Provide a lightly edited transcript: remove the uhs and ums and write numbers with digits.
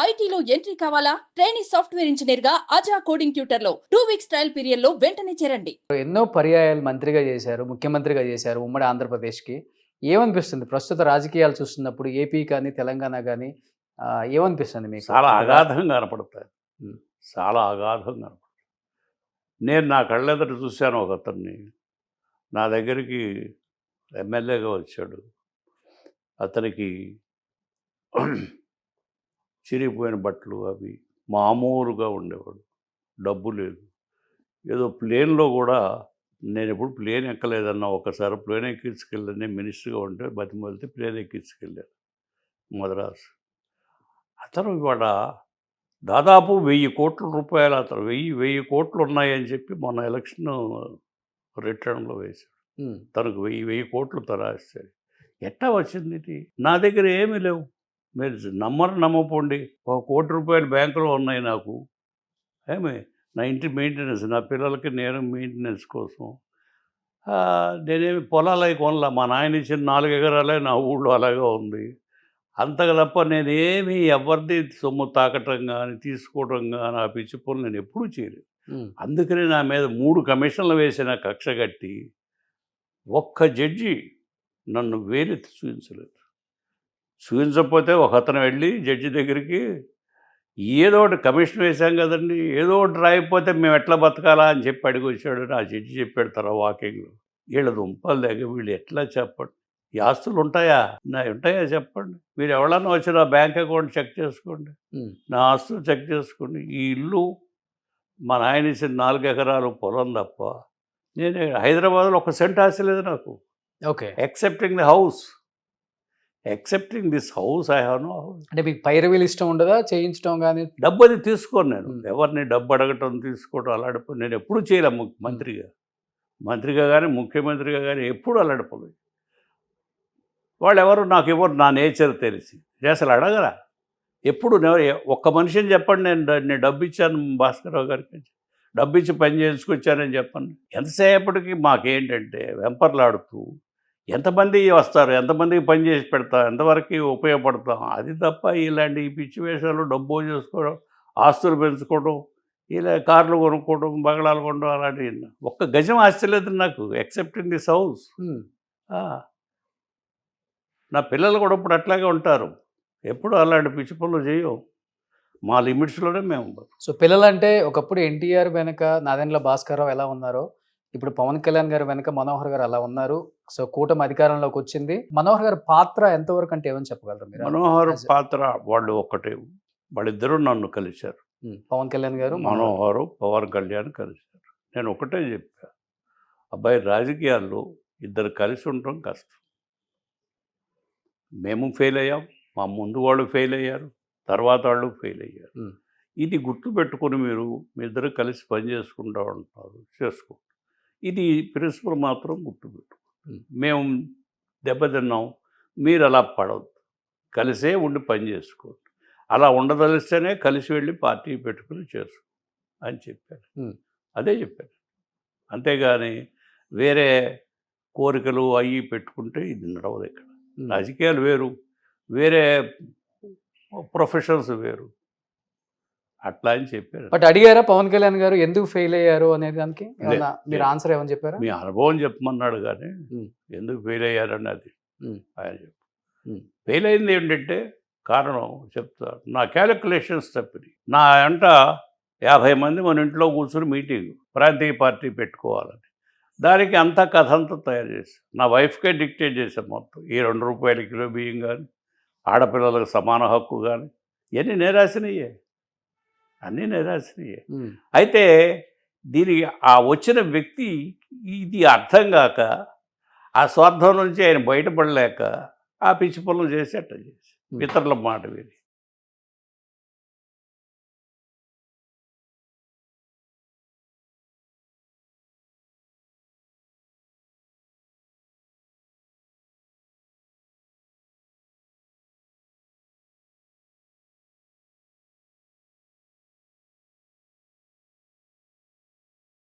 ఐటీలో ఎంట్రీ కావాలా? Training software engineer గా అజా కోడింగ్ ట్యూటర్ లో 2 వీక్స్ ట్రయల్ పీరియడ్ లో వెంటనే చేరండి. ఎన్నో పర్యాయాలు మంత్రిగా చేశారు, ముఖ్యమంత్రిగా చేశారు ఉమ్మడి ఆంధ్రప్రదేశ్‌కి. ఏమనిపిస్తుంది ప్రస్తుత రాజకీయాలు చూస్తున్నప్పుడు ఏపీ కానీ, తెలంగాణ గానీ ఏమనిపిస్తుంది మీకు? చాలా అగాధంగా కనపడతాయి. హ్మ్. చాలా అగాధంగా కనపడతాయి. నేను నా కళ్ళెదుట చూశాను ఒకతన్ని. నా దగ్గరికి ఎమ్మెల్యేగా వచ్చాడు. అతనికి చిరిగిపోయిన బట్టలు అవి మామూలుగా ఉండేవాడు. డబ్బు లేదు. ఏదో ప్లేన్‌లో కూడా నేను ఎప్పుడు ప్లేన్ ఎక్కలేదన్నా. ఒకసారి ప్లేన్ ఎక్కించుకెళ్ళని మినిస్టర్గా ఉంటే బతిమాలితే ప్లేన్ ఎక్కించుకెళ్ళాను మద్రాసు. అతను ఇవాళ దాదాపు 1000 కోట్ల రూపాయలు అతను 1000 కోట్లు ఉన్నాయని చెప్పి మొన్న ఎలక్షన్ రిటర్న్లో వేశాడు. తనకు 1000 కోట్లు తరాస్తాడు. ఎట్టా వచ్చింది ఇది? నా దగ్గర ఏమీ లేవు. మీరు నమ్మపోండి. 1 కోటి రూపాయలు బ్యాంకులో ఉన్నాయి నాకు. ఏమి నా ఇంటి మెయింటెనెన్స్, నా పిల్లలకి నేను మెయింటెనెన్స్ కోసం. నేనేమి పొలాలు అవి కొనలా. మా నాయన ఇచ్చిన 4 ఎకరాలే నా ఊళ్ళో అలాగే ఉంది. అంతగా తప్ప నేనేమి ఎవరిది సొమ్ము తాకటం కానీ, తీసుకోవడం కానీ, ఆ పిచ్చి పనులు నేను ఎప్పుడూ చేయలేదు. అందుకని నా మీద 3 కమిషన్లు వేసిన కక్ష కట్టి ఒక్క జడ్జి నన్ను వేలెత్తి చూపించలేదు. చూపించకపోతే ఒక అతను వెళ్ళి జడ్జి దగ్గరికి ఏదో ఒకటి కమిషన్ వేశాం కదండి, ఏదో ఒకటి రాయకపోతే మేము ఎట్లా బతకాలా అని చెప్పి అడిగి వచ్చాడు. ఆ జడ్జి చెప్పాడు తర్వాత వాకింగ్లో, వీళ్ళ దుంపలు దగ్గర వీళ్ళు ఎట్లా చెప్పండి, ఈ ఆస్తులు ఉంటాయా, ఉంటాయా చెప్పండి, మీరు ఎవరన్నా వచ్చి నా బ్యాంక్ అకౌంట్ చెక్ చేసుకోండి, నా ఆస్తులు చెక్ చేసుకోండి. ఈ ఇల్లు మా నాయన ఇచ్చిన 4 ఎకరాలు పొలం తప్ప నేను హైదరాబాద్లో 1 సెంట్ ఆస్తి లేదు నాకు. Okay. Excepting the house, excepting this house I have no house. అంటే మీకు పైరవీలు ఇష్టం ఉండదా చేయించడం కానీ? డబ్బు అది తీసుకోను నేను. ఎవరిని డబ్బు అడగటం తీసుకోవడం అలాంటి నేను ఎప్పుడు చేయలే. మంత్రిగా కానీ ముఖ్యమంత్రిగా కానీ ఎప్పుడు అలాంటి వాళ్ళు ఎవరు నాకు ఎవరు నా నేచర్ తెలిసి అసలు అడగరా. ఎప్పుడు ఒక్క మనిషిని చెప్పండి నేను డబ్బు ఇచ్చాను భాస్కరరావు గారికి, డబ్బు ఇచ్చి పని చేసుకొచ్చానని చెప్పండి. ఎంతసేపటికి మాకేంటంటే వెంపర్లాడుతూ ఎంతమంది వస్తారు, ఎంతమందికి పని చేసి పెడతాం, ఎంతవరకు ఉపయోగపడతాం, అది తప్ప ఇలాంటి ఈ పిచ్చి వేషాలు డబ్బు చేసుకోవడం, ఆస్తులు పెంచుకోవడం, ఇలా కార్లు కొనుక్కోవడం, బంగళాలు కొనడం అలాంటివి. ఒక్క గజం ఆస్తి లేదు నాకు ఎక్సెప్టింగ్ దిస్ హౌస్. నా పిల్లలు కూడా ఇప్పుడు అట్లాగే ఉంటారు. ఎప్పుడు అలాంటి పిచ్చి పనులు చేయం. మా లిమిట్స్లోనే మేము ఉంటాం. సో పిల్లలంటే ఒకప్పుడు ఎన్టీఆర్ వెనక నాదెండ్ల భాస్కరరావు ఎలా ఉన్నారో, ఇప్పుడు పవన్ కళ్యాణ్ గారు వెనక మనోహర్ గారు అలా ఉన్నారు. సో కూటమి అధికారంలోకి వచ్చింది. మనోహర్ గారి పాత్ర ఎంతవరకు అంటే ఏమని చెప్పగలరు మీరు? మనోహర్ పాత్ర వాళ్ళు ఒక్కటే, వాళ్ళిద్దరూ నన్ను కలిశారు. పవన్ కళ్యాణ్ గారు మనోహరు పవన్ కళ్యాణ్ కలిశారు. నేను ఒకటే చెప్పా, అబ్బాయి రాజకీయాల్లో ఇద్దరు కలిసి ఉండటం కష్టం. మేము ఫెయిల్ అయ్యాం, మా ముందు వాళ్ళు ఫెయిల్ అయ్యారు, తర్వాత వాళ్ళు ఫెయిల్ అయ్యారు. ఇది గుర్తుపెట్టుకొని మీరు మీ ఇద్దరు కలిసి పని చేసుకుంటూ ఉంటారు, చేసుకోండి. ఇది ప్రిన్సిపల్ మాత్రం గుర్తుపెట్టు. మేము దెబ్బతిన్నాం, మీరు అలా పడవద్దు, కలిసే ఉండి పని చేసుకోండి. అలా ఉండదలిస్తేనే కలిసి వెళ్ళి పార్టీ పెట్టుకుని చేసుకో అని చెప్పారు. అదే చెప్పారు. అంతేగాని వేరే కోరికలు అవి పెట్టుకుంటే ఇది నడవదు. ఇక్కడ రాజకీయాలు వేరు, వేరే ప్రొఫెషన్స్ వేరు, అట్లా అని చెప్పారు. బట్ అడిగారా పవన్ కళ్యాణ్ గారు ఎందుకు ఫెయిల్ అయ్యారు అనే దానికి? మీరు ఆన్సర్ ఏమని చెప్పారా? మీ అనుభవం చెప్పమన్నాడు కానీ ఎందుకు ఫెయిల్ అయ్యారని అది ఆయన చెప్పు. ఫెయిల్ అయింది ఏంటంటే కారణం చెప్తా, నా క్యాలిక్యులేషన్స్ తప్పినాయి. నా అంట 50 మంది మన ఇంట్లో కూర్చుని మీటింగ్ ప్రాంతీయ పార్టీ పెట్టుకోవాలని, దానికి అంతా కథ అంతా తయారు చేశాను. నా వైఫ్కే డిక్టేట్ చేశాను మొత్తం. ఈ 2 రూపాయల కిలో బియ్యం కానీ, ఆడపిల్లలకు సమాన హక్కు కానీ, ఇవన్నీ నేరాసినయ్యే, అన్నీ నేరాసినయ్యే. అయితే దీనికి ఆ వచ్చిన వ్యక్తి ఇది అర్థం కాక, ఆ స్వార్థం నుంచి ఆయన బయటపడలేక ఆ పిచ్చి పనులు చేసి అట్లా చేసి ఇతరుల మాట విని